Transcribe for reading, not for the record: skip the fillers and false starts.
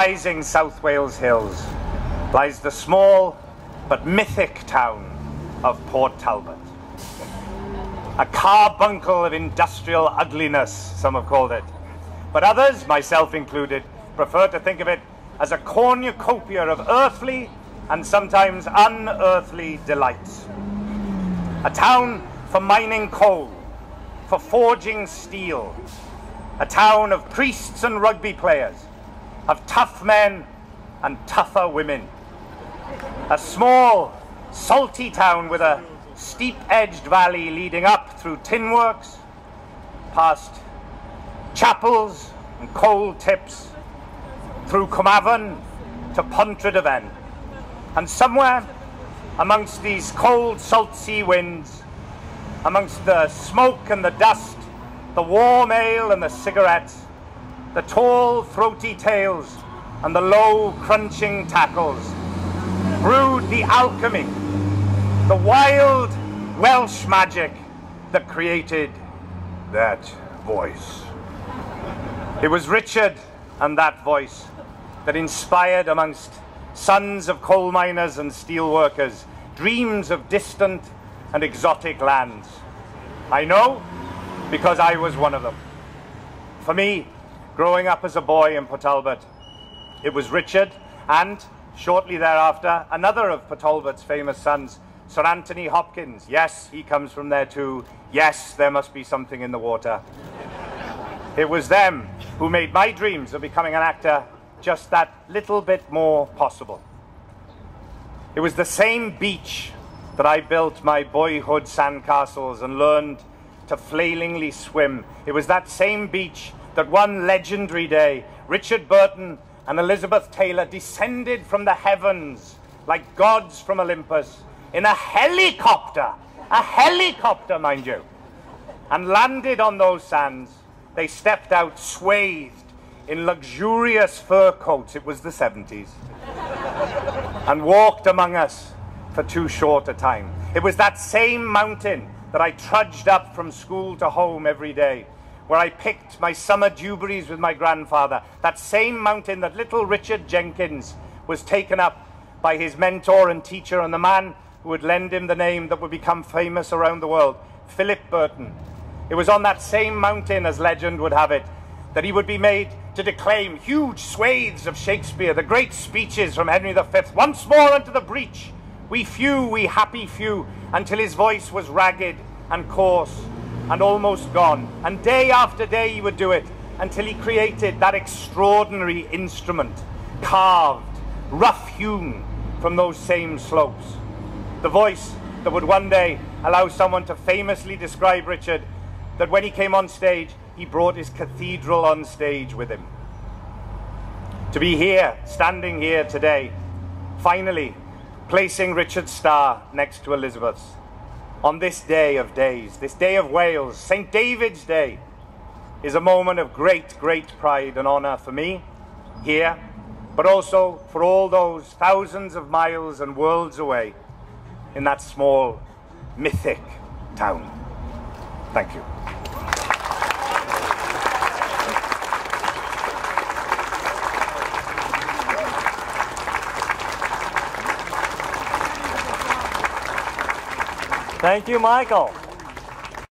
Rising South Wales hills lies the small but mythic town of Port Talbot. A carbuncle of industrial ugliness, some have called it. But others, myself included, prefer to think of it as a cornucopia of earthly and sometimes unearthly delights. A town for mining coal, for forging steel. A town of priests and rugby players, of tough men and tougher women. A small, salty town with a steep-edged valley leading up through tin works, past chapels and coal tips, through Carmarthen to Pontrhydyfen. And somewhere amongst these cold, salt sea winds, amongst the smoke and the dust, the warm ale and the cigarettes, the tall, throaty tales and the low, crunching tackles, brewed the alchemy, the wild Welsh magic that created that voice. It was Richard and that voice that inspired amongst sons of coal miners and steel workers dreams of distant and exotic lands. I know because I was one of them. For me, growing up as a boy in Port Talbot, it was Richard and, shortly thereafter, another of Port Talbot's famous sons, Sir Anthony Hopkins. Yes, he comes from there too. Yes, there must be something in the water. It was them who made my dreams of becoming an actor just that little bit more possible. It was the same beach that I built my boyhood sandcastles and learned to flailingly swim. It was that same beach that one legendary day Richard Burton and Elizabeth Taylor descended from the heavens like gods from Olympus in a helicopter, mind you, and landed on those sands. They stepped out swathed in luxurious fur coats, it was the 70s, and walked among us for too short a time. It was that same mountain that I trudged up from school to home every day, where I picked my summer dewberries with my grandfather, that same mountain that little Richard Jenkins was taken up by his mentor and teacher and the man who would lend him the name that would become famous around the world, Philip Burton. It was on that same mountain, as legend would have it, that he would be made to declaim huge swathes of Shakespeare, the great speeches from Henry V. Once more unto the breach, we few, we happy few, until his voice was ragged and coarse and almost gone. And day after day he would do it until he created that extraordinary instrument, carved, rough-hewn from those same slopes. The voice that would one day allow someone to famously describe Richard, that when he came on stage, he brought his cathedral on stage with him. To be here, standing here today, finally placing Richard's star next to Elizabeth's, on this day of days, this day of Wales, St. David's Day, is a moment of great, great pride and honour for me here, but also for all those thousands of miles and worlds away in that small, mythic town. Thank you. Thank you, Michael.